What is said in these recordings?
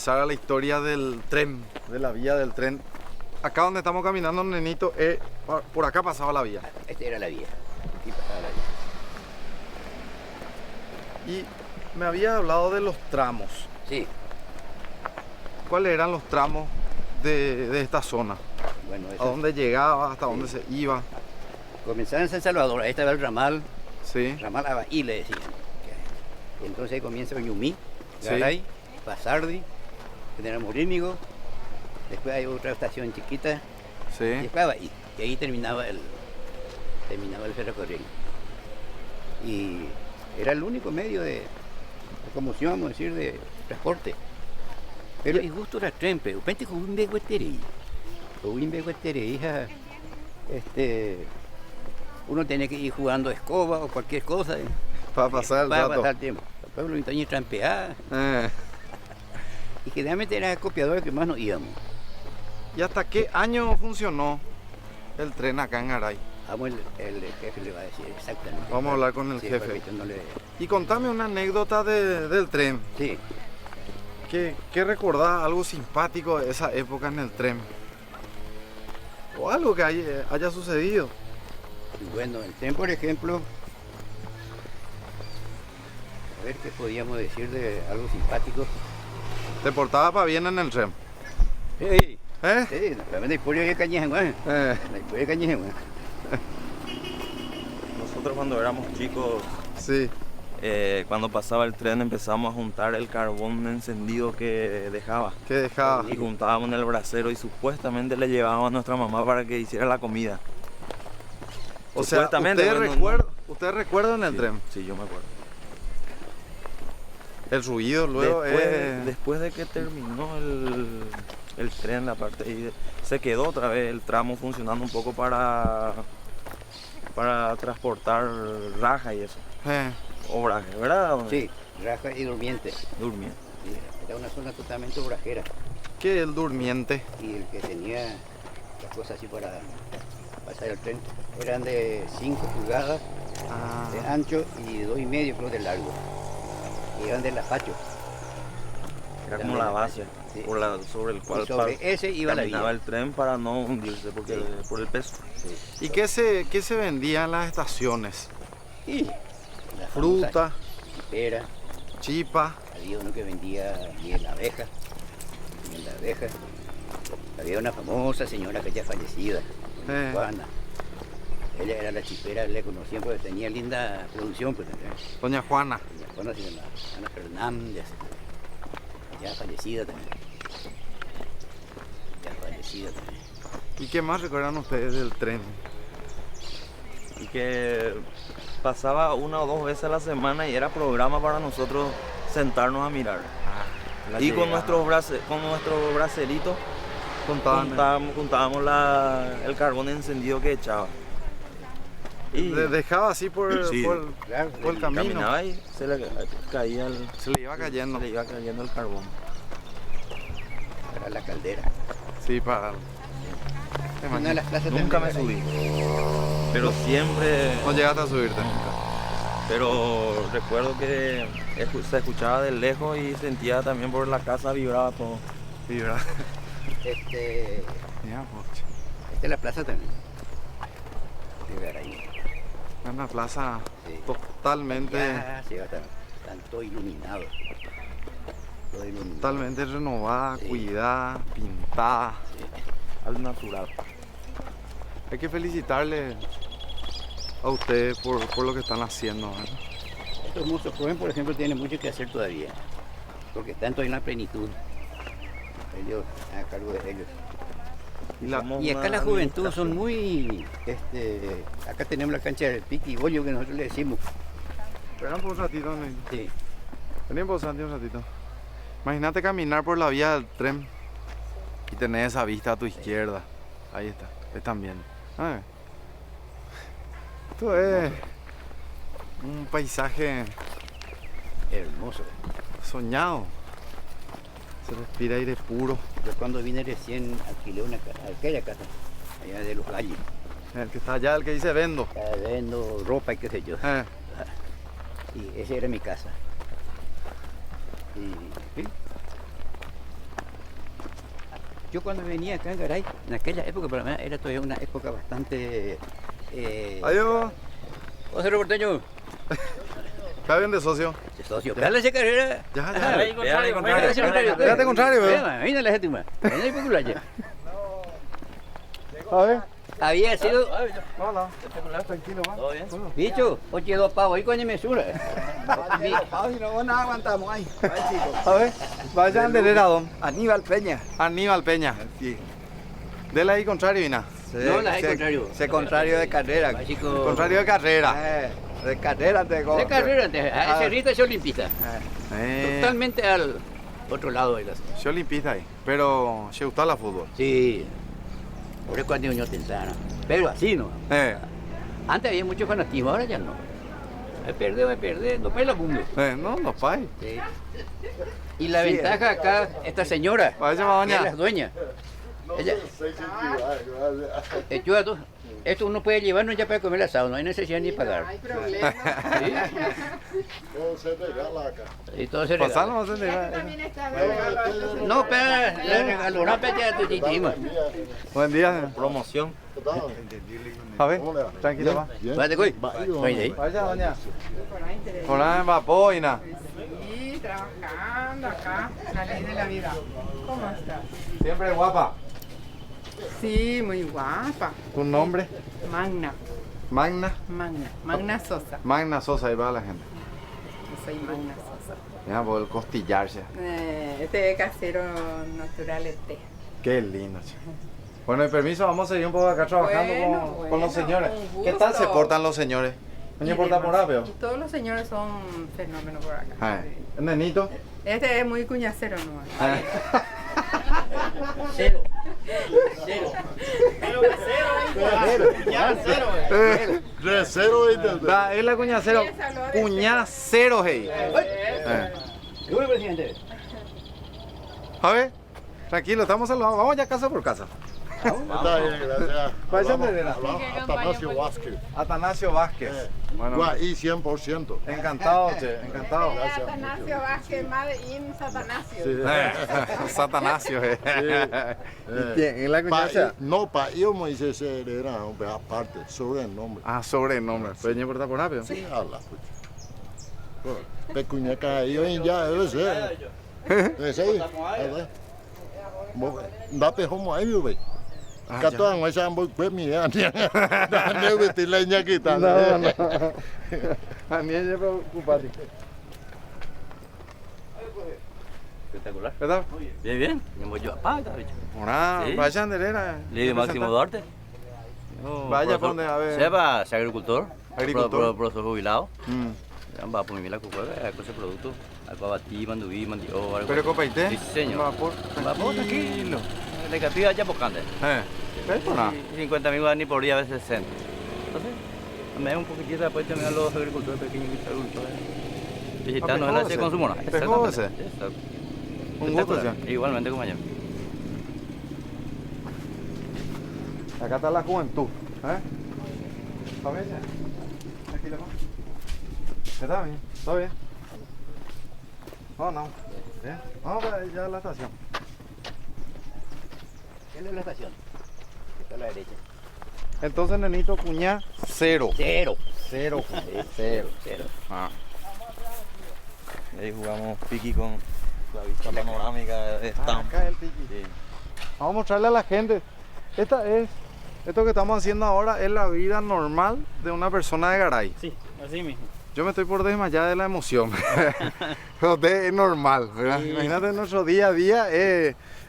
ingresar a la historia del tren, de la vía del tren. Acá donde estamos caminando, nenito, por acá pasaba la vía. Esta era la vía. Aquí pasaba la vía. Y me había hablado de los tramos. Sí. ¿Cuáles eran los tramos de esta zona? Bueno, ¿A dónde llegaba? ¿Hasta dónde se iba? Comenzaba en San Salvador, ahí estaba el ramal, Sí. ramal Abaí le decían. Entonces ahí comienza Ñumí, Sí. Garay, Pasardi, General Morínigo, después hay otra estación chiquita, y Sí. después Abaí, y ahí terminaba el ferrocarril. Y era el único medio de locomoción, vamos a decir, de transporte. Pero es justo la trempe, upente con un begueterei. Con un begueterei, uno tiene que ir jugando escoba o cualquier cosa. Para pasar el para rato. pasar el tiempo. El pueblo montaña trampeada. Eh. Y generalmente era el copiador que más nos íbamos. ¿Y hasta qué año funcionó el tren acá en Garay? Vamos, el jefe le va a decir exactamente. Vamos a hablar con el Sí, jefe. porque yo no le- Y contame una anécdota del tren. Sí, ¿Qué recordás? Algo simpático de esa época en el tren. O algo que haya sucedido. y bueno, el tren, por ejemplo, a ver qué podíamos decir de algo simpático. ¿Te portaba para bien en el tren? Sí, ¿Eh? sí, la historia de Cañeja, güey. Eh. La historia de Cañeja, güey. Nosotros cuando éramos chicos, Sí. cuando pasaba el tren empezamos a juntar el carbón encendido que dejaba. ¿Qué dejaba? Y juntábamos en el brasero y supuestamente le llevábamos a nuestra mamá para que hiciera la comida. O sea, Supuestamente, bueno, ¿ustedes recuerdan el Sí, tren? sí, yo me acuerdo. El ruido luego Después de que terminó el tren, la parte ahí, se quedó otra vez el tramo funcionando un poco para transportar raja y eso. Obraje, ¿verdad? Sí, raja y durmiente. Durmiendo. Sí, era una zona totalmente obrajera. ¿Qué es el durmiente? Y el que tenía las cosas así para pasar el tren eran de 5 pulgadas de Ah, ancho y 2,5 creo de largo. Y eran de lapacho. Era como la base Sí. sobre el cual Y sobre ese iba la caminaba vía. el tren para no hundirse porque, Sí. por el peso. Sí. ¿y qué se vendía en las estaciones? Y la Fruta, famosa pera. chipa. Había uno que vendía miel abeja. Miel abeja. Había una famosa señora que ya fallecida, Juana. Ella era la chipera, le conocían porque tenía linda producción. Pues, Doña Juana. doña Juana se llamaba, Ana Fernández, ya fallecida también. Ya fallecida también. ¿Y qué más recuerdan ustedes del tren? Y que pasaba una o dos veces a la semana y era programa para nosotros sentarnos a mirar. La Y con llegada. nuestro bracerito Contaban. juntábamos el carbón encendido que echaba. Y Dejaba así por, Sí. por, Claro, por el camino. caminaba y se le caía Se le iba cayendo. se le iba cayendo el carbón. para la caldera. Sí, para. ¿Te Una de imaginas? las plazas Nunca me también subí. Pero siempre, No llegaste a subirte. pero recuerdo que se escuchaba de lejos y sentía también por la casa vibraba todo. Sí, ¿verdad? Mira, pues, Esta es la plaza también. De Garay. es una plaza Sí. totalmente, Ya se va están todo iluminado. Todo iluminado. totalmente renovada, Sí. cuidada, pintada. Sí. Al natural. Hay que felicitarle a ustedes por lo que están haciendo, ¿verdad? Estos mozos jóvenes, por ejemplo, tienen mucho que hacer todavía, porque están todavía en la plenitud. Ellos, a cargo de ellos. Y acá la juventud son muy, acá tenemos la cancha del pique y bollo que nosotros le decimos. Esperan por un ratito, Ney. Sí. Vení por Santi un ratito. Imagínate caminar por la vía del tren y tener esa vista a tu izquierda. Ahí está, están viendo. Ah. Esto es un paisaje Hermoso. soñado. Se respira aire puro. Yo cuando vine recién alquilé una casa, aquella casa, allá de los Galles. El que está allá, el que dice vendo. Estaba vendo ropa y qué sé yo. Eh, Y esa era mi casa. Y sí, Yo cuando venía acá en Garay, en aquella época para mí era todavía una época bastante... Adiós. José Porteño, Está bien de socio. socio, dale esa carrera. Ya, Dale, ya. contrario, Dale ese contrario. Fíjate contrario, weón. Mira la gente más. Ven ahí popular ya. A ver. Había sido... No, no. Tranquilo, va. ¿Todo bien? Bicho, 8 pavos, ahí coño me sura. Si no, no aguantamos ahí. A ver. Vaya Anderera, don. Aníbal Peña. Aníbal Peña. Sí. Dele ahí contrario, Ina. No, la hay contrario. Ese contrario de carrera. Básico. Contrario de carrera. De carrera te De carrera, a ese rito es olimpista. Totalmente al otro lado de las. Yo limpita ahí. Pero se gusta la fútbol. Sí. Por eso cuando yo pensaba. Pero así no. Antes había mucho fanatismo, ahora ya no. Me pierde, no pela mundo. No, no, pay. Sí. Y la ventaja acá, esta señora, Vaya, que es la doña. dueña. Ella, esto uno puede llevarnos ya para comer asado, no hay necesidad ni pagar. Hay problema. Y todo se regala. Pasalo, no se Esto le también está regalado. No, pero le regaló una pecha de tu chichima. Buen día. Promoción. A ver, tranquilo, va. Vale, güey. Oye, ahí. Vaya, doña. Por ahí interés. Por ahí va, poina. Sí, trabajando acá, la ley de la vida. ¿Cómo estás? Siempre guapa. Sí, muy guapa. ¿Tu nombre? Magna, Magna. Sosa. Magna Sosa, ahí va la gente. Yo soy Magna Sosa. Mira, por el costillarse. Este es casero natural té. Qué lindo, che. Bueno, y permiso, vamos a seguir un poco acá trabajando con los Bueno, señores. un ¿Qué tal se gusto. portan los señores? ¿No Y porta por demás. rápido? Y todos los señores son fenómenos por acá. Ah, Sí. nenito. Este es muy cuñacero, ¿no? Ah. Cero. Da, es la cuñacero. Piénsalo de Cuñacero, hey. Seguro, presidente. A ver, tranquilo, estamos saludando. Vamos ya casa por casa. Está bien, gracias. Vaya Nerera. Atanasio Vázquez. Atanasio Vázquez. Bueno, Guay, 100%. encantado, che, encantado. Atanasio Vázquez, Made in Satanasio. Satanasio, ¿Y quién? ¿Es la Pa, cuñacha? no, pa, yo me hice ese era, hombre, aparte, sobre el nombre. Ah, sobrenombre. Peña porta por rápido. Sí, habla, pues. Pecuñaca, yo ya debe ser. Debe ser. A ver. Date como ahí, güey. Ah, Catuan, güey, se han vuelto mi idea. No, vete la ñaquita. No. A mí es preocupante. Espectacular. ¿Qué tal? Bien, bien. Me voy yo a paga, bicho. Hola, Sí. vaya Nerera. Libre Máximo Duarte. Vaya, ponte a ver. Sepa, soy agricultor. Agricultor. Profesor jubilado. Mm. Va por mi la cucuera, ese producto. Algo batí, mandubí, mandioca. ¿Pero copaité? Sí, señor. Vapor. Vapor, tranquilo. Le capilla ya pocante. ¿Qué es por nada? 50 mil ni por día, a veces 60. Entonces, me da un poquitito después también a los agricultores pequeños y agricultores. Visitando en la de consumo, ¿no? ¿Te jodes? Exacto. Un gusto, Espectacular. ya. Igualmente, compañero. Acá está la juventud. ¿Está bien? Tranquilo, ¿no? ¿Está bien? ¿Todo bien? No, no. Bien. Vamos para ya a la estación. ¿Quién es la estación? Está a la derecha. Entonces, nenito, cuñá, cero. Cero. Cero, Cero. Cero. Ah. Ahí jugamos piqui con la vista panorámica de Stamp. Acá es el piqui. Sí. Vamos a mostrarle a la gente. Esto que estamos haciendo ahora es la vida normal de una persona de Garay. Sí, así mismo. Yo me estoy por desmayar de la emoción. Pero es normal, ¿verdad? Sí. Imagínate nuestro día a día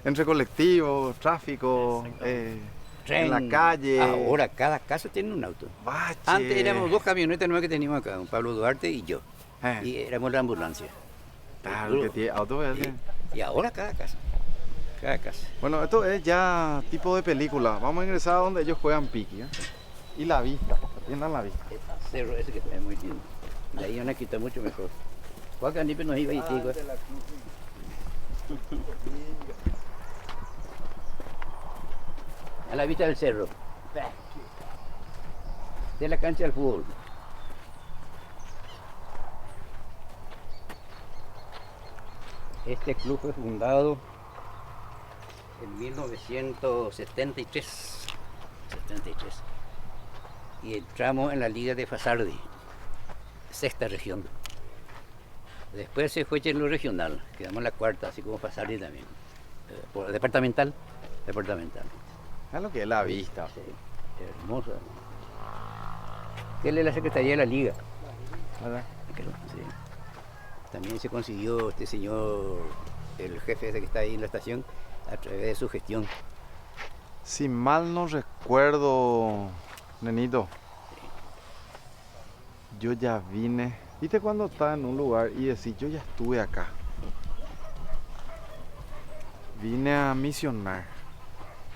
entre colectivos, tráfico, en la calle. Ahora cada casa tiene un auto. Bache. Antes éramos dos camionetas nuevas que teníamos acá, un Pablo Duarte y yo. Eh, Y éramos la ambulancia. claro que tiene auto, ¿verdad? Y ahora cada casa. Cada casa. Bueno, esto es ya tipo de película. Vamos a ingresar a donde ellos juegan piqui. Y la vista, atiendan la vista. El cerro ese que está muy lindo. De ahí van a quitar mucho mejor. Juan Canipe nos iba a ir, tío. A la vista del cerro. De la cancha del fútbol. Este club fue fundado en 1973. 73. Y entramos en la Liga de Fasardi, sexta región. Después se fue en lo regional, quedamos en la cuarta, así como Fasardi también. Por departamental. Es lo que es la vista. Sí, hermosa. Él es la Secretaría de la Liga. ¿Verdad? Sí. También se consiguió este señor, el jefe ese que está ahí en la estación, a través de su gestión. Si mal no recuerdo, nenito, yo ya vine. ¿Viste cuando estás en un lugar y decís, yo ya estuve acá? Vine a misionar.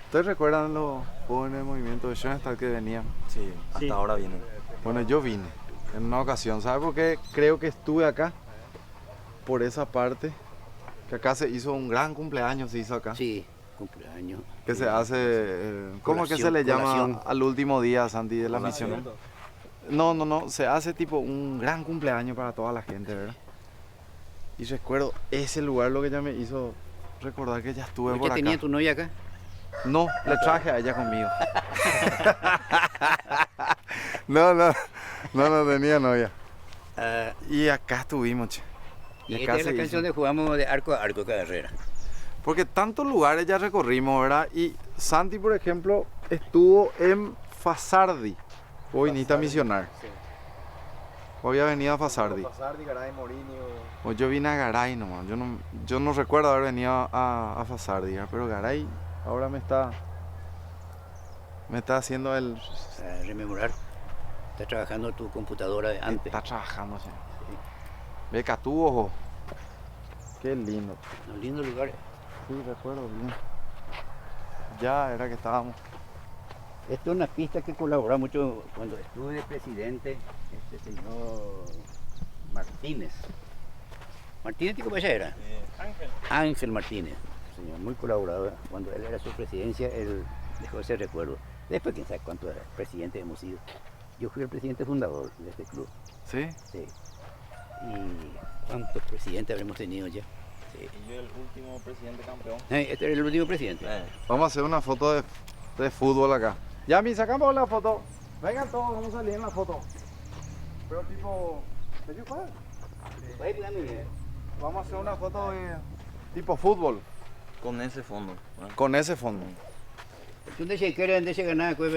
¿Ustedes recuerdan los jóvenes del movimiento de Schoenstatt que venían? Sí, hasta ahora vienen. Bueno, yo vine en una ocasión. ¿Sabes por qué creo que estuve acá? Por esa parte. Que acá se hizo un gran cumpleaños, se hizo acá. Sí, cumpleaños. Que se hace, ¿cómo es que se le llama Colación. al último día, Santi, de la misión? No, se hace tipo un gran cumpleaños para toda la gente, ¿verdad? Y recuerdo ese lugar lo que ya me hizo recordar que ya estuve ¿Por por qué acá. tenía tu novia acá? No, le traje a ella conmigo. No tenía novia. Ah, Y acá estuvimos, che. y acá esta es se la hizo. canción de jugamos de arco a arco carrera. Porque tantos lugares ya recorrimos, ¿verdad? Y Santi, por ejemplo, estuvo en Fasardi. Hoy viniste a misionar. Hoy había venido a Fasardi. Fasardi, Garay, Morinio. Hoy yo vine a Garay nomás. Yo no recuerdo haber venido a Fasardi, ¿verdad? Pero Garay ahora me está haciendo el... Para rememorar. Está trabajando tu computadora de antes. Está trabajando, sí. Beca, tu ojo. Qué lindo. Unos lindos lugares. Sí, recuerdo bien. Ya era que estábamos. Esto es una pista que colaboró mucho cuando estuve de presidente, este señor Martínez. ¿Martínez cómo ella era? Ángel Martínez, señor, muy colaborador. Cuando él era su presidencia, él dejó ese recuerdo. Después, quién sabe cuántos presidentes hemos sido. Yo fui el presidente fundador de este club. ¿Sí? Sí. ¿Y cuántos presidentes habremos tenido ya? Sí. Y yo el último presidente campeón. Este era el último presidente. Vamos a hacer una foto de fútbol acá. Ya, mi, sacamos la foto. Vengan todos, vamos a salir en la foto. Pero tipo... Vamos a hacer una foto de tipo fútbol. Con ese fondo. ¿verdad? Con ese fondo. ¿Tú no se quieren de ganar? Y para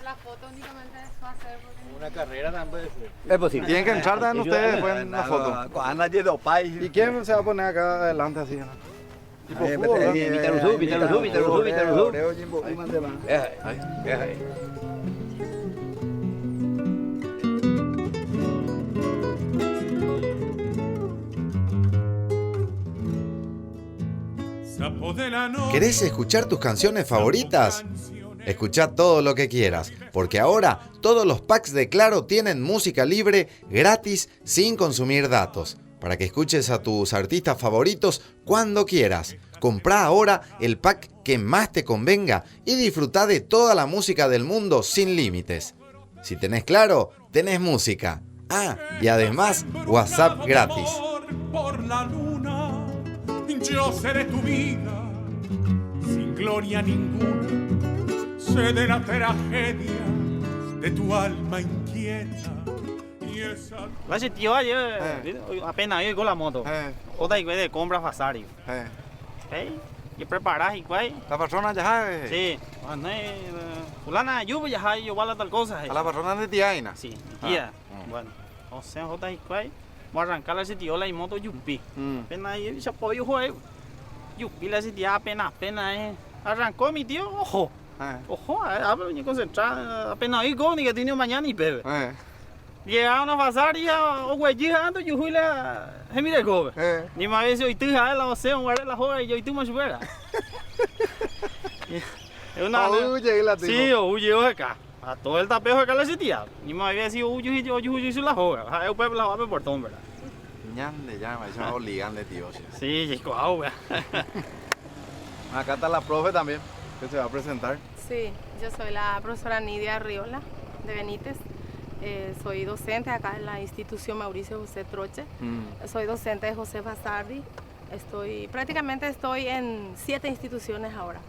la foto únicamente eso hacer porque Una carrera también. Es posible. Tienen que entrar también ustedes después en la foto. Cuando hay dos países. ¿Y quién se va a poner acá adelante así? ¿No? Tipo fútbol, ¿no? ¿Querés escuchar tus canciones favoritas? Escucha todo lo que quieras, porque ahora todos los packs de Claro tienen música libre, gratis, sin consumir datos, para que escuches a tus artistas favoritos cuando quieras. Comprá ahora el pack que más te convenga y disfruta de toda la música del mundo sin límites. Si tenés Claro, tenés música. Ah, y además WhatsApp gratis. Por la luna, yo seré tu vida, sin gloria ninguna, sé de la tragedia de tu alma inquieta. Y esa... La gente tío ayer, apenas yo con la moto. Otra y de compra Fasardi. Y preparas y cuál. La persona ya Sí. Fulana, yo voy a llevar la tal cosa. A la persona de Tiaina. Sí, tía. Bueno, o sea, otra y cuál. Voy a arrancar la sitiola y moto yupi. Apenas ahí se apoyó juego. Yupi la sitiola apenas. Arrancó mi tío, ojo. Ojo, me concentrar. Apenas ahí go ni que tiene mañana y bebe. Llegaron a pasar y o güey, ando yo fui la. Mire go. Ni más veces hoy tú ya la osea, un guarda la joda y yo y tú me supera. Es una. Sí, huye acá. A todo el tapejo acá la sitía. Ni más veces huye y yo hice la joda. El pueblo la va a portón, ¿verdad? Ñande, ya me llaman obligante, tío. Sí, chico, agua. Acá está la profe también, que se va a presentar. Sí, yo soy la profesora Nidia Arriola de Benítez. Soy docente acá en la institución Mauricio José Troche. Soy docente de José Fasardi. Prácticamente estoy en 7 instituciones ahora.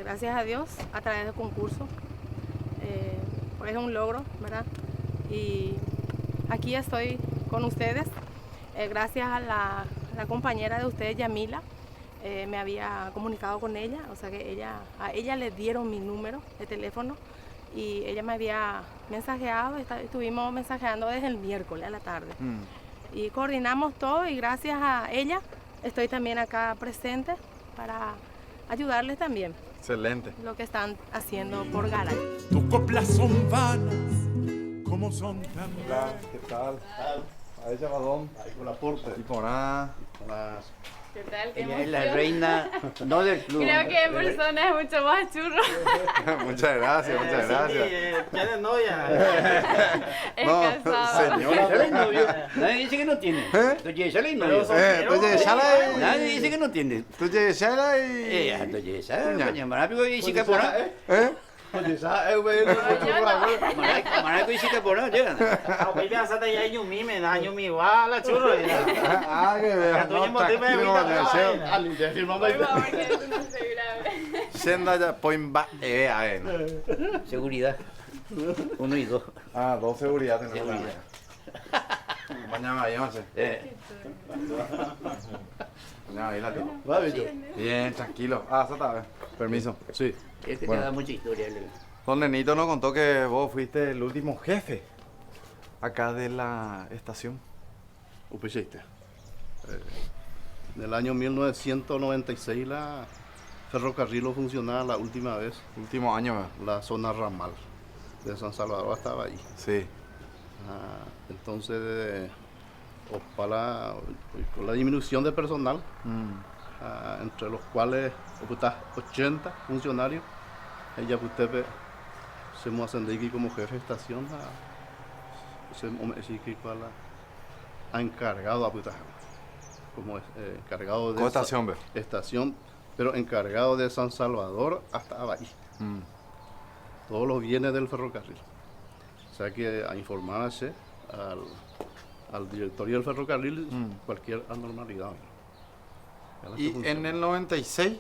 Gracias a Dios, a través de concursos. Pues es un logro, ¿verdad? Y aquí estoy con ustedes, gracias a la compañera de ustedes, Yamila. Me había comunicado con ella, o sea que a ella le dieron mi número de teléfono y ella me había mensajeado, estuvimos mensajeando desde el miércoles a la tarde. Y coordinamos todo y gracias a ella estoy también acá presente para ayudarles también. Excelente. Lo que están haciendo por Garay. Tus coplas son vanas, como son también. Hola, ¿qué tal? Ahí Chavadón. Ahí con la porte. Y por nada. ¿Qué tal? ¿Qué Ella es la emoción? reina, no del club. Creo que en persona es mucho más churro. Muchas gracias, muchas gracias. ¿Tiene novia? Es No, casado. señora. Nadie dice que no tiene. Tú sale y no. Entonces, shala Nadie dice que no tiene. Tú shala y... Entonces, ¿sabes? Marapico y chica por nada. Oye, ¿sabes, güey? Marapico y chica por nada llegan. Hoy piensa que ya hay un mime, daño mi igual, churro. Ah, que veas. No, tranquilo, deseo. Ali, te firmamos Por ahí. favor, que esto no se grabe. Senda ya point back. Seguridad. 1 y 2. Ah, 2 seguridad tenemos. Seguridad. Mañana ahí, no sé. Mañana ahí la tipo. Va, bicho. Bien, tranquilo. Ah, eso está bien. Permiso. Sí. Es que Bueno. te da mucha historia. Don Nenito nos contó que vos fuiste el último jefe acá de la estación. Upechiste. En el año 1996 la ferrocarril funcionaba la última vez, Último año, ¿verdad? la zona ramal de San Salvador estaba ahí. Sí. Entonces, con la disminución de personal, entre los cuales 80 funcionarios, ella usted se me ascendió aquí como jefe de estación, a encargado a como encargado de ¿Cómo estación, ve? estación, pero encargado de San Salvador hasta Abahí. Todos los bienes del ferrocarril. O sea que a informarse al directorio del ferrocarril cualquier anormalidad. Y en el 96,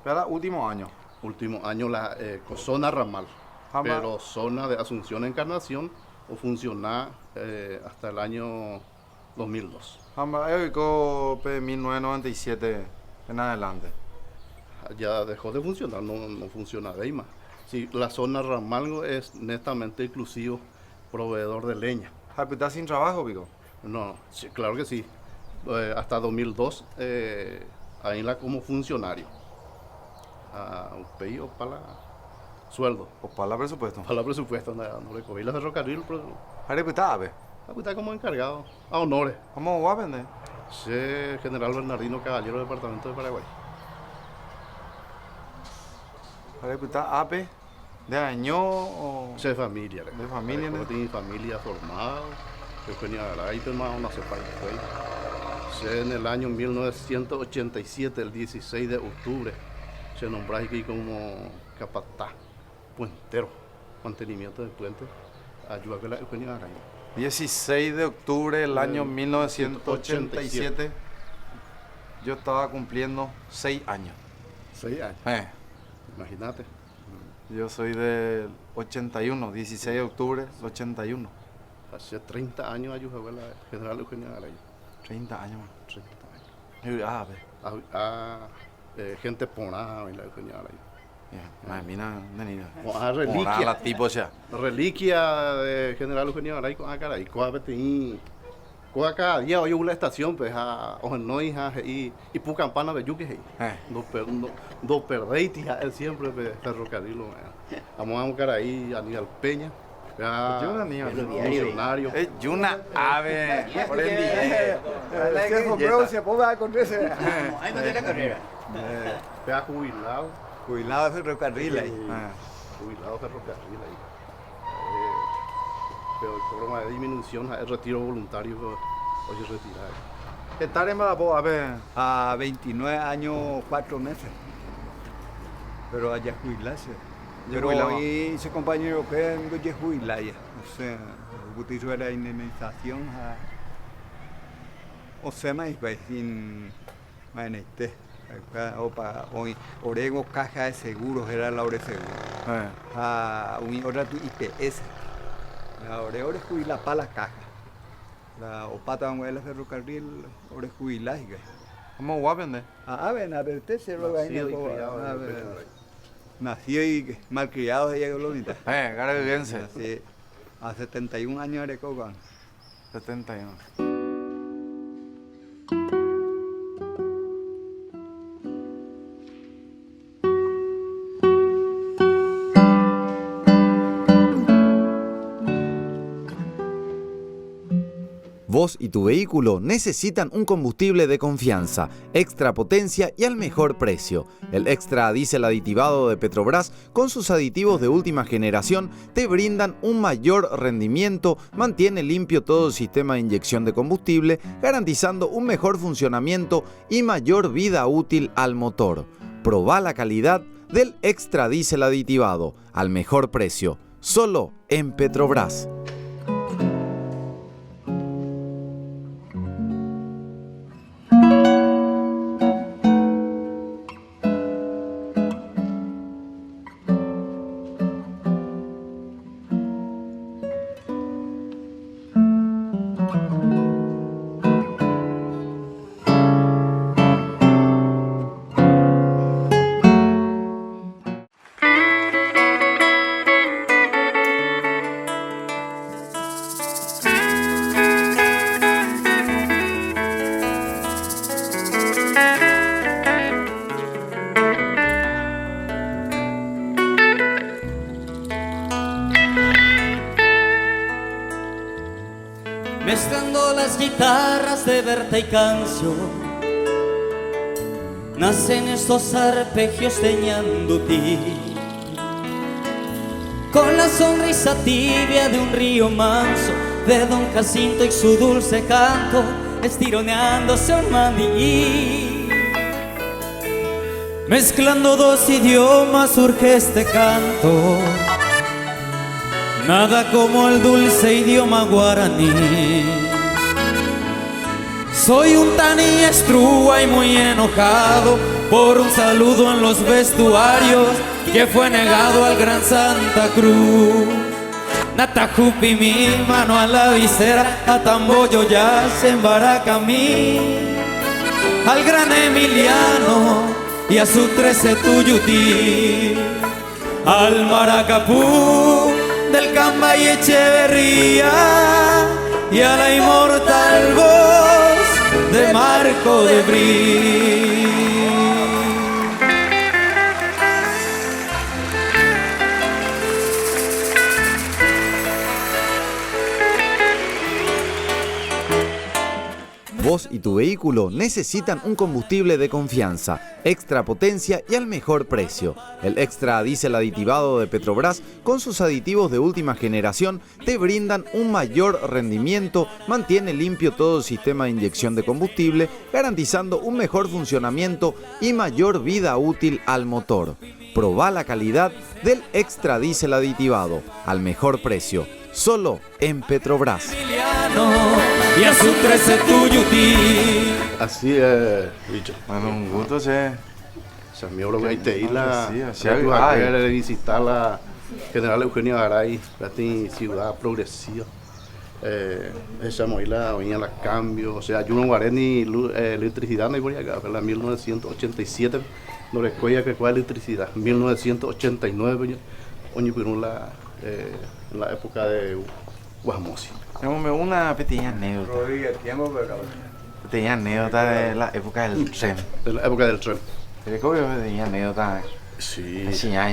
¿verdad? Último año. Último año la zona ramal, Jamás. pero zona de Asunción Encarnación o funcionar hasta el año 2002. Jamba, yo 1997 en adelante. Ya dejó de funcionar, no funciona de ahí más. Sí, la zona ramal es netamente exclusivo proveedor de leña. Jaime, ¿estás sin trabajo, Pico? No, sí, claro que sí. Hasta 2002, ahí como funcionario. ¿Pay o para sueldo? O para el presupuesto. Para el presupuesto, no le cogí la ferrocarril, pero Jaime, ¿estás, ve? está como encargado. A honores. ¿Cómo va a vender? Sí, General Bernardino Caballero del Departamento de Paraguay. Jaime, ¿estás AP? ¿De año o...? Sí, familia. De familia, ¿no? Tiene familia formada. Yo venía a la hermano, no sé para qué fue. Sí, en el año 1987, el 16 de octubre, se nombró aquí como capataz, puentero, mantenimiento del puente, ayuda que la Eugenia Araña. 16 de octubre del año 1987. Yo estaba cumpliendo 6 años. 6 años, imagínate. Yo soy del 81, 16 de octubre del 81. Hace 30 años ayudó a la General Eugenia Araña. 30 años. 30 años. Ve. Gente ponada en la Eugenia Araña. Madre mía, Reliquia. la tipo ya. Reliquia de General Eugenio Garay con Acaray, cada día hoy una estación, pues a no hija y pu campana de yuque do perdéis él siempre ferrocarril. Vamos a Caray, Aníbal Peña. Funcionario. Es una ave. Por el día. Se ponga con ese. Ahí no tiene carrera. Sea jubilado. Jubilado de ferrocarril ahí. Jubilado ferrocarril ahí. Pero el programa de disminución, el retiro voluntario, hoy es retirado. ¿Qué tal en Badapo? A ver. A 29 años, 4 meses. Pero allá jubilarse. Pero hoy ese compañero que ya jubilar ya. O sea, el era indemnización. o sea, más sin manete. Opa, hoy Orego caja de seguros era la Ore Seguro. Otra tu IPS. La Orego es jubilar para la caja. La Opata de la ferrocarril Ore jubilar. ¿Cómo guapen de? Ven, a ver, te se lo nació y malcriado de Globita. Garavivense. Sí, a 71 años de Coca. 71. Vos y tu vehículo necesitan un combustible de confianza, extra potencia y al mejor precio. El extra diésel aditivado de Petrobras, con sus aditivos de última generación, te brindan un mayor rendimiento, mantiene limpio todo el sistema de inyección de combustible, garantizando un mejor funcionamiento y mayor vida útil al motor. Probá la calidad del extra diésel aditivado, al mejor precio, solo en Petrobras. Mezclando las guitarras de Berta y Cancio, nacen estos arpegios de Ñandutí, con la sonrisa tibia de un río manso, de Don Jacinto y su dulce canto, estironeándose un mamí. Mezclando dos idiomas surge este canto, nada como el dulce idioma guaraní. Soy un tani estrúa y muy enojado por un saludo en los vestuarios que fue negado al gran Santa Cruz. Natajupi mi mano a la visera, a Tamboyo ya se embaraca a mí, al gran Emiliano y a su 13 Tuyutí, al Maracapú del Camba y Echeverría y a la inmortal voz de Marco de Brí. Vos y tu vehículo necesitan un combustible de confianza, extra potencia y al mejor precio. El extra diésel aditivado de Petrobras, con sus aditivos de última generación, te brindan un mayor rendimiento, mantiene limpio todo el sistema de inyección de combustible, garantizando un mejor funcionamiento y mayor vida útil al motor. Probá la calidad del extra diésel aditivado, al mejor precio, solo en Petrobras. Y a su 13 Tuyutí. Así es, bicho. Bueno, un gusto, che. O sea, mi obra voy a ir la visitar la General Eugenio Garay, la ciudad progresiva. Esa la venía la cambio, o sea, yo no guardé ni electricidad ni por acá, en la 1987, no recuerdo que fue electricidad, 1989, en la época de Guamosi. Tengo una pequeña anécdota. Pequeña anécdota de la época del tren. De la época del tren. Creo que pequeña anécdota. Sí. Así ya,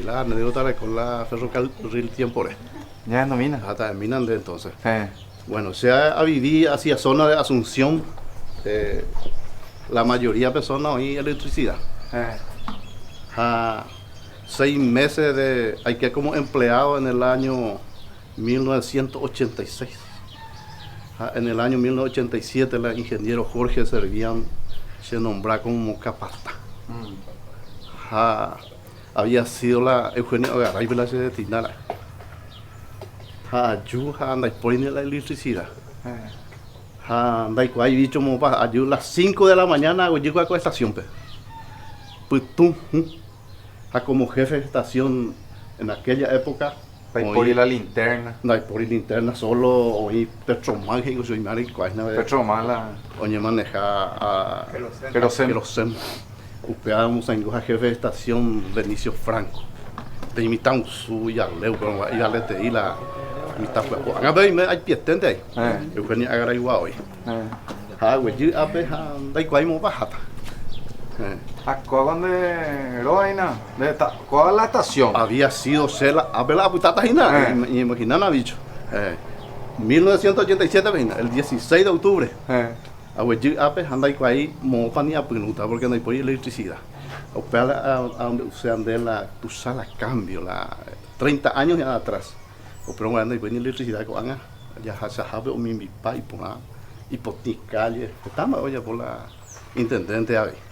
la anécdota con la ferrocarril Tiempore. Ya domina. Hasta terminan de entonces. Bueno, se ha vivido hacia zona de Asunción. La mayoría de personas hoy electricidad. 6 meses hay que como empleado en el año 1986. En el año 1987 el ingeniero Jorge Servián se nombró como capataz. Había sido la Eugenio Garay la se destinara. Yo anda por la electricidad. Anda y cuay bicho mo pa a las 5 de la mañana hago llego a la estación pe. Pues tú, como jefe de estación en aquella época. Por ir la linterna. No, por ir linterna solo hoy Petromán que soy mari cuay na. Petromán la. Oye maneja a Queroseno. Upeamos en goja jefe de estación Benicio Franco. Te imitamos su y aleu pero y alete y la mitad pues. Anga ve me hay pietente ahí. Yo venía a agarrar igual hoy. Güey, ape dai cuay mo bajata. ¿Cuándo heroína? ¿Cuál es la estación? Había sido Cela, a ver la putata y imaginan a bicho. 1987, el 16 de octubre. A ver, ape anda y cuay mo panía pinuta porque no hay por electricidad. O pela a donde se ande la tu sala cambio la 30 años atrás. O pero anda y por electricidad que van a ya se sabe o mi pai por la hipotecalle. Estamos oye por la intendente a ver.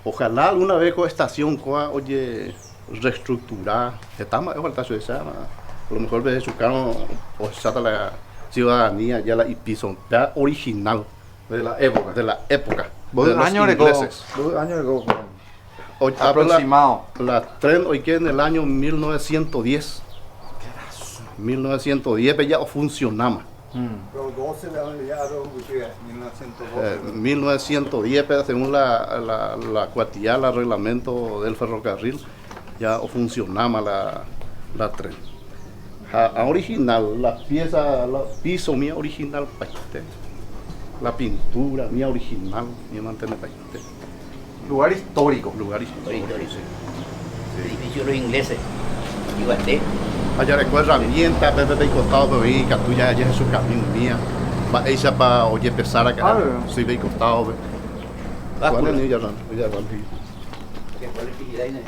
Ojalá alguna vez con estación oye reestructurar estamos en falta de esa a lo mejor de su carro o sata la ciudadanía ya la episodia original de la época de los ingleses. Aproximado la tren hoy que en el año 1910 ya funcionaba. 1910 según la cuatilla, el reglamento del ferrocarril ya funcionaba la tren. Original, la pieza, la piso mía original, la pintura mía original, mi mantiene lugar histórico. Edificio los ingleses. Igualé. Allá recuerda herramienta, Pepe y costado, pero y Catuya ya es su camino mía. Va ella para oye pesar acá. Sí, ve costado. ¿Cuál es el ya ran? Ya ran. ¿Qué cuál es el ahí?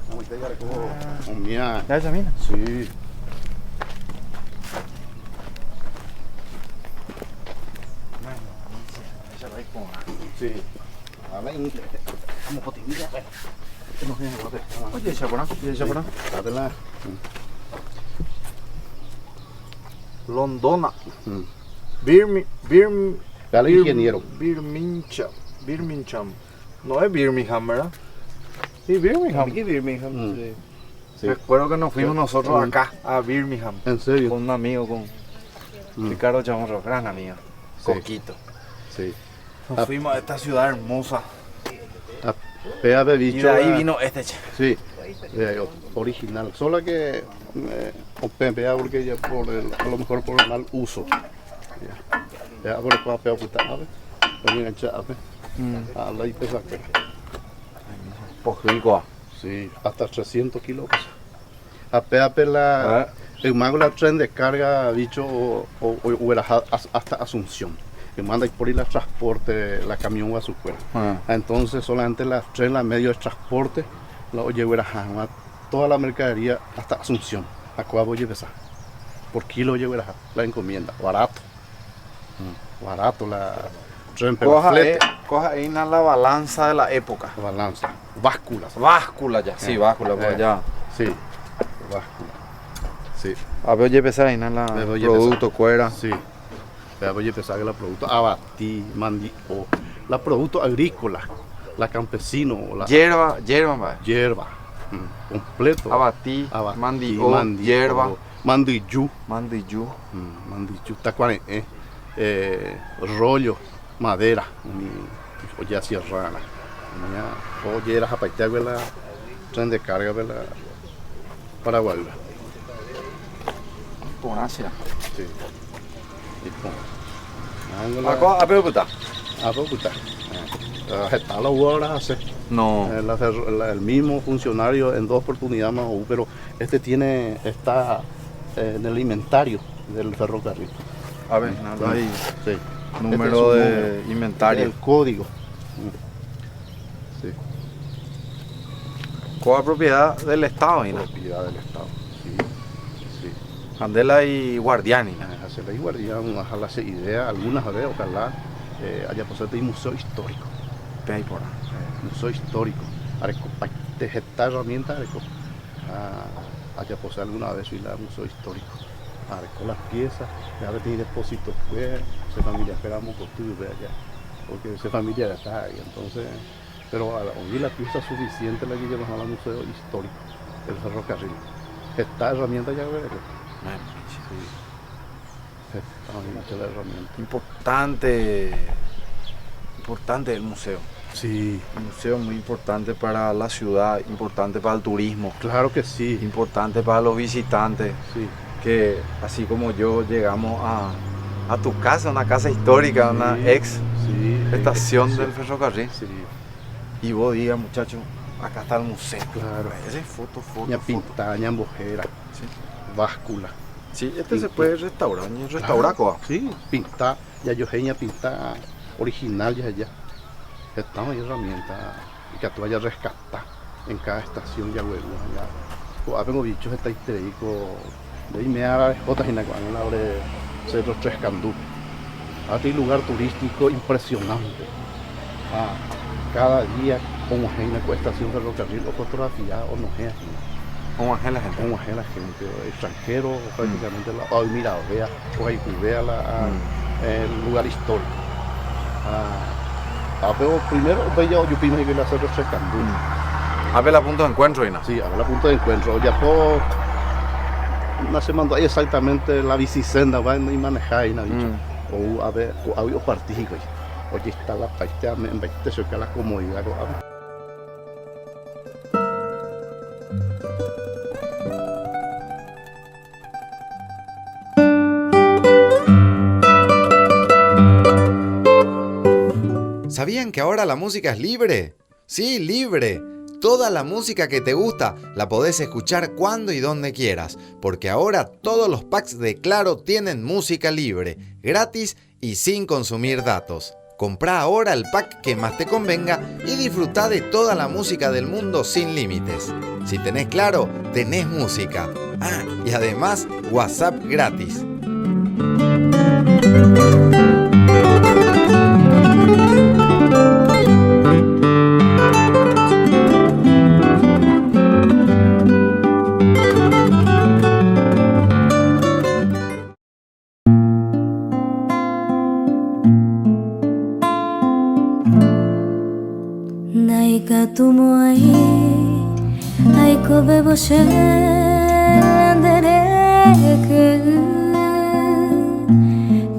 Vamos a ir con mía. ¿Ya mira? Sí. Sí. Habla inglés. Como potimilla. Oye, echa por ahí. Dátela. Londona. Dale ingeniero. Birmingham. No es Birmingham, ¿verdad? Sí, Birmingham. ¿Qué Birmingham? Sí. Recuerdo que nos fuimos nosotros acá, a Birmingham. ¿En serio? Con un amigo, con Ricardo Chamorro, gran amigo. Sí. Coquito. Sí. Nos fuimos a esta ciudad hermosa. Bicho, y de ahí vino este. Sí, original. Solo que pea porque ya a lo mejor por el mal uso. Ya por el papel puta, ¿sabes? Con engancha, ¿sabes? La y pesa que. Poco. Sí, hasta 300 kilos. El mago la tren de carga, bicho, o era hasta Asunción. Que manda por ir la transporte, la camión a su cuerpo. Entonces solamente la tren, la medio de transporte, la oye toda la mercadería hasta Asunción. A cuál voy a empezar. Por kilo oye la encomienda, barato. Barato la tren, pero coja ahí la balanza de la época. Balanza, básculas. Báscula ya, sí, báscula por allá. Sí, báscula. Sí. A ver, oye, empezar ahí la producto, cuera. Sí. Voy a empezar que la producto abatí, mandío, la producto agrícola, la campesino, la hierba, completo. Abatí, mandío, hierba, mandillú, tacuané, rollo, madera, olla sierrana, oye era japaitea la tren de carga Paraguay. Por Asia. Sí. A ver, puta. Está la hora hace. No. El mismo funcionario en 2 oportunidades más, pero está en el inventario del ferrocarril. A ver, ahí. Sí. Número de inventario. El código. Sí. ¿Cuál es propiedad del Estado? Propiedad del Estado. Candela y Guardiani. Hacerla y Guardián, ojalá se idea, algunas veces, ojalá haya posible un museo histórico. Museo histórico. De esta herramienta, haya posible alguna vez ir al museo histórico. arcó las piezas, ya tiene depósito fue, esa familia esperamos por tu allá, porque esa familia ya está ahí, entonces, pero hoy la pieza suficiente la que llevamos al museo histórico del ferrocarril. Esta herramienta ya veré. Sí. Esta la herramienta. Importante el museo. Sí. Un museo muy importante para la ciudad, importante para el turismo. Claro que sí. Importante para los visitantes. Sí. Que así como yo llegamos a tu casa, una casa histórica, sí, una ex estación del sí. ferrocarril. Sí. Y vos digas, muchacho, acá está el museo. Claro. Ese es foto. Ña pintada, ña embojera, sí. Báscula. Sí, se puede restaurar, claro. Sí, pintar, ya yo ña pintada original ya. Estamos en herramientas que tú vayas a rescatar en cada estación ya huevos ya. Apengo bichos está histérico. De ahí me haga jotas en la hora Cerro Tres Candú. Hay un lugar turístico impresionante. Cada día como en la estación ferrocarril o fotografía o no es así. ¿Cómo es la gente? ¿Cómo es la gente? Extranjero, prácticamente. Hoy mira, vea, vea el lugar histórico. Pero primero yo primero que la Cerro Tres Candú. A ver la punto de encuentro, Ina. Sí, a ver la punto de encuentro. Ya por no se mandó ahí exactamente la bicicenda, va a manejar y nada dicho. O a ver, o partido. Oye, está la parte en vez de cerca la comodidad. ¿Sabían que ahora la música es libre? Sí, libre. Toda la música que te gusta la podés escuchar cuando y donde quieras, porque ahora todos los packs de Claro tienen música libre, gratis y sin consumir datos. Comprá ahora el pack que más te convenga y disfrutá de toda la música del mundo sin límites. Si tenés Claro, tenés música. Y además, WhatsApp gratis. Tumo ahí, ay kobe boshe andereke,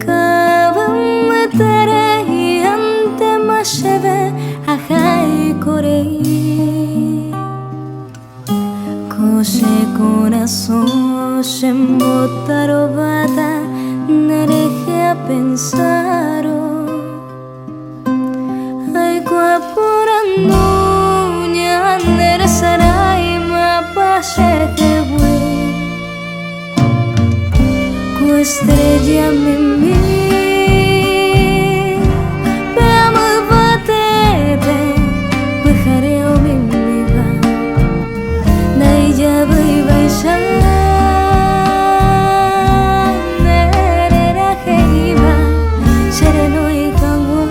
kavam tere ante masheve ajai korei, koshe corazón shembotaro bata nereje a pensar, ay guapurando. Sarai ma pashe ku estrella mimi pama batete bhareo mimiva naija baisha nerera heiva sereno y kangwa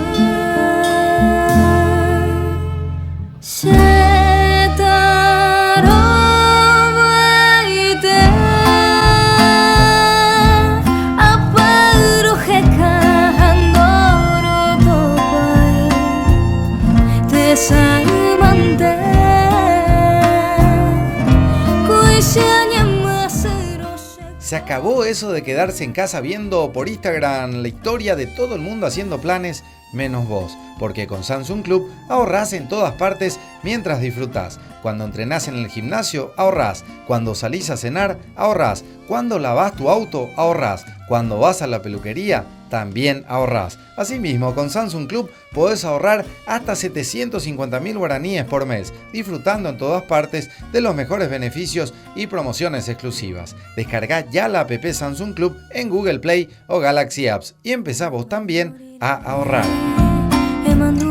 Se acabó eso de quedarse en casa viendo por Instagram la historia de todo el mundo haciendo planes, menos vos, porque con Samsung Club ahorrás en todas partes mientras disfrutás. Cuando entrenás en el gimnasio, ahorrás. Cuando salís a cenar, ahorrás. Cuando lavás tu auto, ahorrás. Cuando vas a la peluquería, también ahorrás. Asimismo, con Samsung Club podés ahorrar hasta 750.000 guaraníes por mes, disfrutando en todas partes de los mejores beneficios y promociones exclusivas. Descargá ya la app Samsung Club en Google Play o Galaxy Apps y empezá vos también a ahorrar. Irnos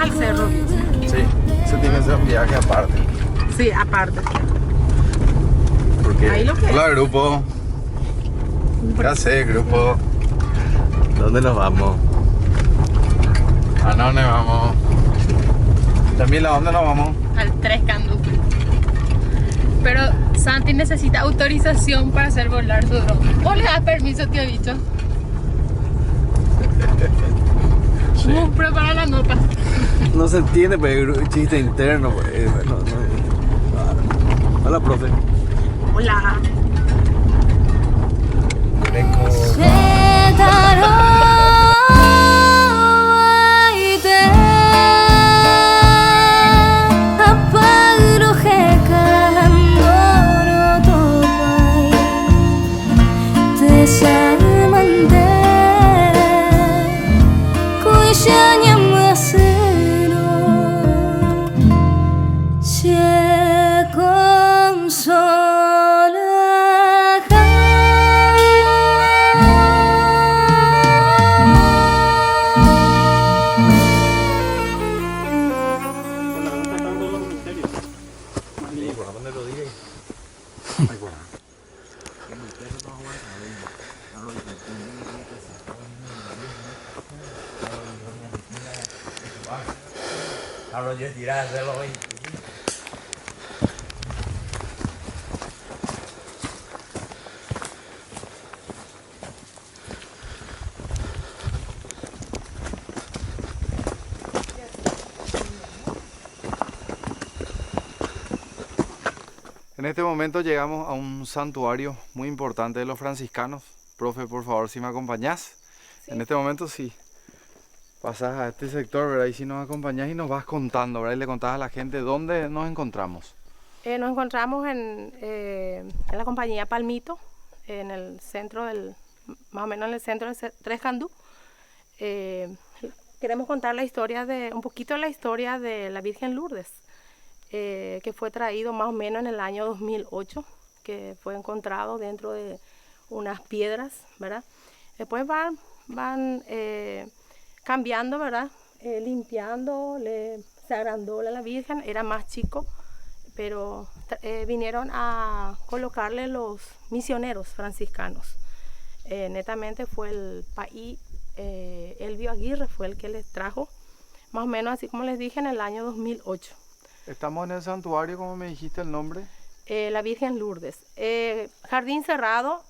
al cerro. Sí, se tiene que hacer un viaje aparte. Sí, aparte. Ahí lo que es. Hola, grupo. ¿Qué haces, grupo? ¿Dónde nos vamos? ¿A dónde vamos? Camila, ¿a dónde nos vamos? Al Tres Candú. Pero Santi necesita autorización para hacer volar su dron. ¿O le das permiso, tío Bicho? Sí. Prepara la nota. No se entiende, pero es chiste interno. Hola, profe. Hola. En este momento llegamos a un santuario muy importante de los franciscanos. Profe, por favor, si me acompañás. Sí. En este momento sí. Pasas a este sector, ¿verdad? Y si nos acompañás y nos vas contando, ¿verdad? Y le contás a la gente dónde nos encontramos. Nos encontramos en la compañía Palmito, en el centro más o menos en el centro de Tres Candú. Queremos contar un poquito de la historia de la Virgen Lourdes, que fue traído más o menos en el año 2008, que fue encontrado dentro de unas piedras, ¿verdad? Después van cambiando, ¿verdad? Limpiando, se agrandó la Virgen, era más chico, pero vinieron a colocarle los misioneros franciscanos. Netamente fue el país, Elvio Aguirre fue el que les trajo, más o menos así como les dije, en el año 2008. Estamos en el santuario, ¿cómo me dijiste el nombre? La Virgen Lourdes. Jardín Cerrado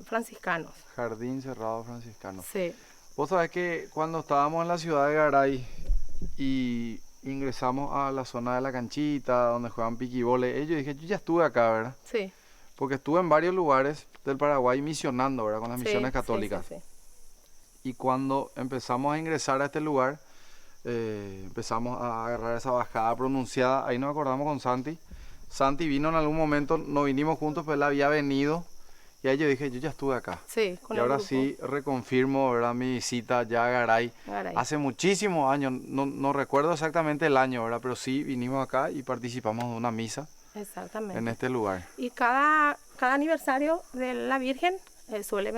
Franciscanos. Jardín Cerrado Franciscanos. Sí. Vos sabés que cuando estábamos en la ciudad de Garay y ingresamos a la zona de la canchita, donde juegan piquibole, yo dije, yo ya estuve acá, ¿verdad? Sí. Porque estuve en varios lugares del Paraguay misionando, ¿verdad? Con las misiones católicas. Sí. Y cuando empezamos a ingresar a este lugar, empezamos a agarrar esa bajada pronunciada, ahí nos acordamos con Santi. Santi vino en algún momento, no vinimos juntos, pero él había venido. Y ahí yo dije, yo ya estuve acá. Sí, con y ahora sí reconfirmo, ¿verdad? Mi visita ya a Garay. Hace muchísimos años, no recuerdo exactamente el año, ¿verdad? Pero sí vinimos acá y participamos de una misa. Exactamente. En este lugar. Y cada aniversario de la Virgen suele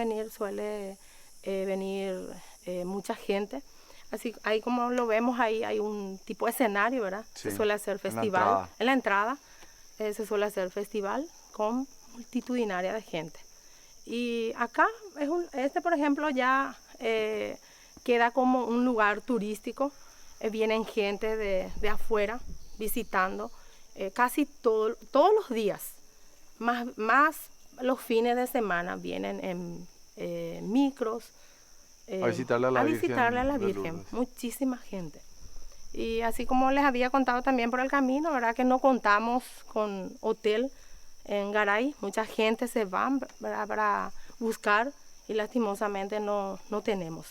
venir mucha gente. Así, ahí como lo vemos, ahí hay un tipo de escenario, ¿verdad? Sí, se suele hacer festival. En la entrada se suele hacer festival con multitudinaria de gente. Y acá, por ejemplo, ya queda como un lugar turístico. Vienen gente de afuera visitando casi todos los días. Más los fines de semana vienen en micros. A visitarle a la Virgen. Muchísima gente. Y así como les había contado también por el camino, ¿verdad? Que no contamos con hotel en Garay. Mucha gente se va, ¿verdad? Para buscar y lastimosamente no tenemos.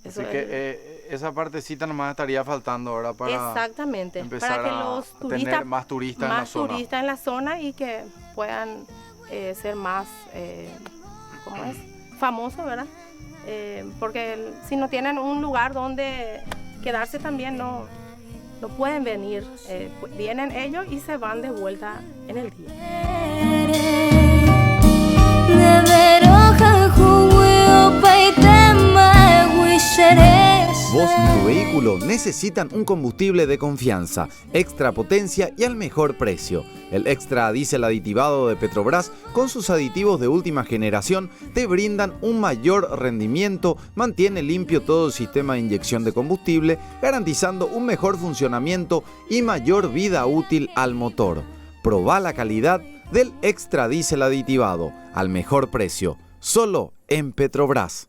Así que esa partecita nomás estaría faltando, ¿verdad? Exactamente. Empezar para que los turistas, tener más turistas en la zona. Más turistas en la zona y que puedan ser más, famosos, ¿verdad? Porque si no tienen un lugar donde quedarse también no pueden venir. Vienen ellos y se van de vuelta en el día. Vos y tu vehículo necesitan un combustible de confianza, extra potencia y al mejor precio. El extra diésel aditivado de Petrobras, con sus aditivos de última generación, te brindan un mayor rendimiento, mantiene limpio todo el sistema de inyección de combustible, garantizando un mejor funcionamiento y mayor vida útil al motor. Probá la calidad del extra diésel aditivado, al mejor precio, solo en Petrobras.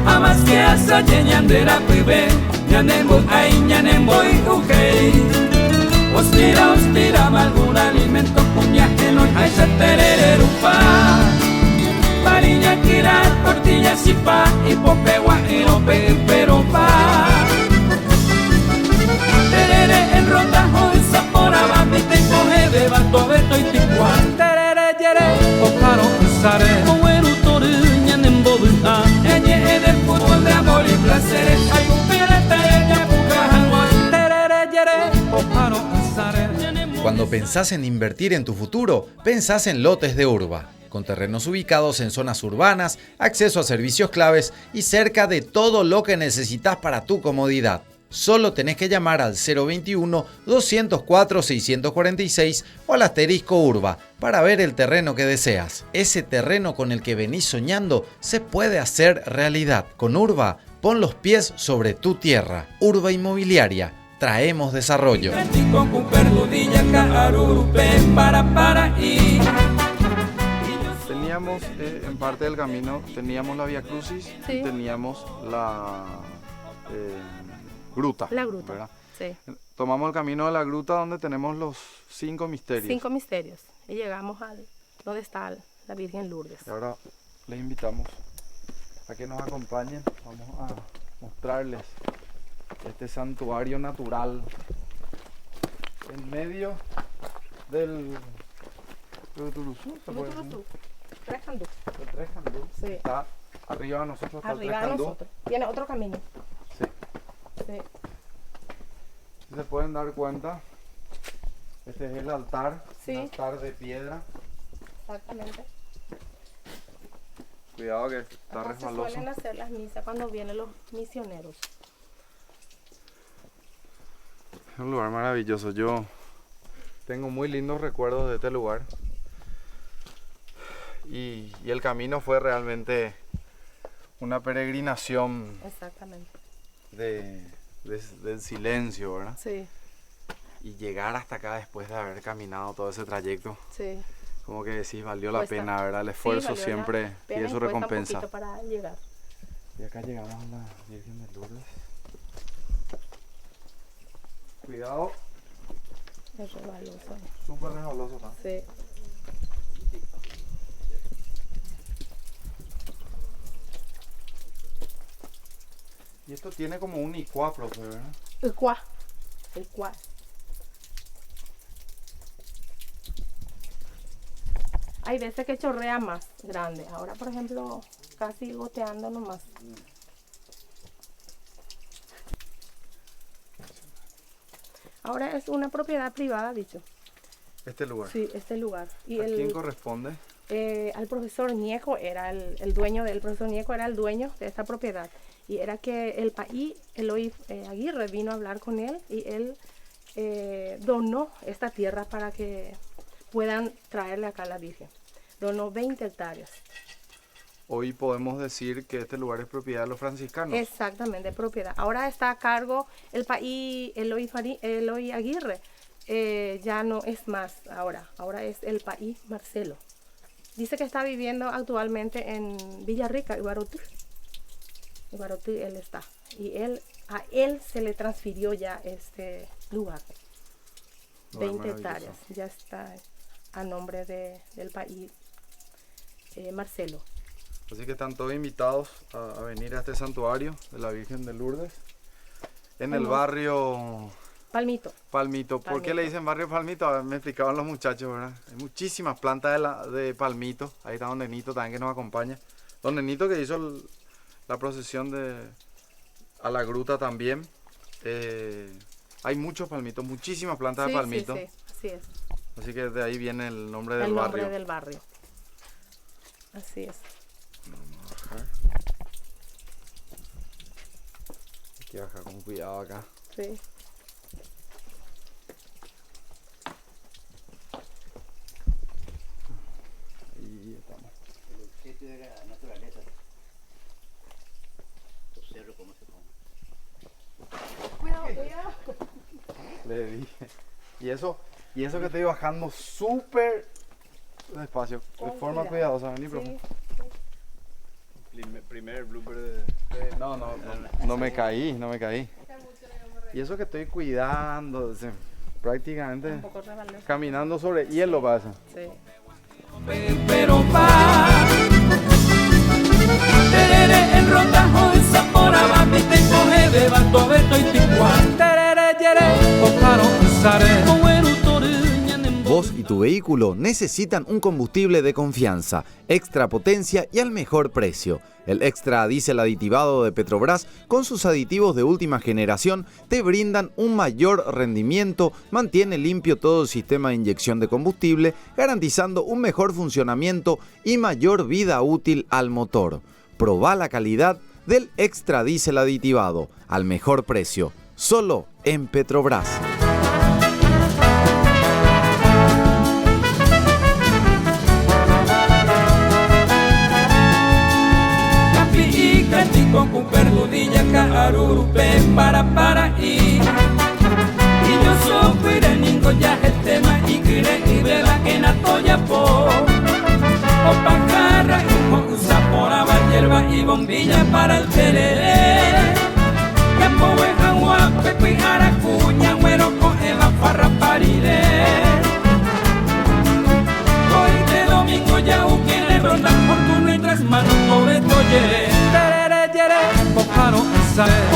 Amas que asa ñandera pibe, ñanembo ay ñanemboy ukey. Ostira algún alimento puñaje no hay se terere rupa. Pariña kirar tortilla sipa y popegua y rope pero pa. Terere en rodajo y saporaba mi tempo de bato beto y ticuan. Terere yere o paro sare. Del fútbol de amor y placeres hay un Cuando pensás en invertir en tu futuro, pensás en lotes de Urba, con terrenos ubicados en zonas urbanas, acceso a servicios claves y cerca de todo lo que necesitas para tu comodidad. Solo tenés que llamar al 021-204-646 o al asterisco Urba para ver el terreno que deseas. Ese terreno con el que venís soñando se puede hacer realidad. Con Urba, pon los pies sobre tu tierra. Urba Inmobiliaria, traemos desarrollo. Teníamos en parte del camino, teníamos la Vía Crucis, Sí. y teníamos la gruta. La gruta, ¿verdad? sí. Tomamos el camino de la gruta donde tenemos los 5 misterios. 5 misterios. Y llegamos al donde está la Virgen Lourdes. Y ahora les invitamos a que nos acompañen. Vamos a mostrarles este santuario natural en medio del Turuzú, ¿se puede decir? Tres Candú. El Tres Candú. Sí. Está arriba de nosotros, está el Arriba Tres de Candú. nosotros. Tiene otro camino. Sí. Sí. Si se pueden dar cuenta, este es el altar, Sí. un altar de piedra. Exactamente. Cuidado que está Acá se resbaloso. suelen hacer las misas cuando vienen los misioneros. Es un lugar maravilloso. Yo tengo muy lindos recuerdos de este lugar. Y el camino fue realmente una peregrinación Exactamente. del silencio, ¿verdad? Sí, Y llegar hasta acá después de haber caminado todo ese trayecto, sí. como que decís, valió la Cuesta. pena, ¿verdad? El Sí, esfuerzo valió la siempre pena tiene y su cuesta un recompensa. poquito para llegar. Y acá llegamos a la Virgen de Lourdes. Cuidado, Es resbaloso. súper resbaloso está. Sí. Y esto tiene como un icuá, profe, ¿verdad? El cuá. El cuá. Hay veces que chorrea más grande. Ahora, por ejemplo, casi goteando nomás. Ahora es una propiedad privada, dicho. Este lugar. Sí, este lugar. Y ¿A quién corresponde? al profesor Ñeco era el dueño del profesor Ñeco era el dueño de esta propiedad. Y era que el país, Eloy Aguirre, vino a hablar con él y él donó esta tierra para que puedan traerle acá a la Virgen. Donó 20 hectáreas. Hoy podemos decir que este lugar es propiedad de los franciscanos. Exactamente, propiedad. Ahora está a cargo el país Eloy Aguirre. Ya no es más ahora. Ahora es el país Marcelo. Dice que está viviendo actualmente en Villarrica, Iguarutú. Iguarutú él está. Y a él se le transfirió ya este lugar. 20 hectáreas. Ya está a nombre del país. Marcelo. Así que están todos invitados a venir a este santuario de la Virgen de Lourdes. En el barrio... Palmito. Palmito. ¿Por qué le dicen barrio Palmito? A ver, me explicaban los muchachos, ¿verdad? Hay muchísimas plantas de palmito. Ahí está Don Nenito también que nos acompaña. Don Nenito que hizo la procesión a la gruta también. Hay muchos palmitos, muchísimas plantas de palmito. Sí, así es. Así que de ahí viene el nombre del barrio. barrio. El nombre del barrio. Así es. Vamos a bajar. Hay que bajar con cuidado acá. Sí. Ahí estamos. El objeto de la naturaleza. Los cerros, cómo se ponen. Cuidado, cuidado. Le dije. Y eso que estoy bajando súper despacio, de forma cuidadosa. Vení, profe. Primer blooper de... No me caí. Y eso que estoy cuidando, prácticamente caminando sobre hielo pasa. Sí. Pero va terere el rotajo el Zamora Bambi te coge de Bato Beto y Tijuán terere yere Ocaro Sare Vos y tu vehículo necesitan un combustible de confianza, extra potencia y al mejor precio. El extra diésel aditivado de Petrobras, con sus aditivos de última generación, te brindan un mayor rendimiento, mantiene limpio todo el sistema de inyección de combustible, garantizando un mejor funcionamiento y mayor vida útil al motor. Probá la calidad del extra diésel aditivado, al mejor precio, solo en Petrobras. Con Cupergudilla, Carurupe, para y yo soy el ningo ya el tema y cree y beba que na toya po o pajarra y con usapora hierba y bombilla para el tereré ya poeja guape cuijara cuña güero coge la farra pariré hoy de domingo ya quiere ronda por turno y tres manos todo esto yere Ocaro Sare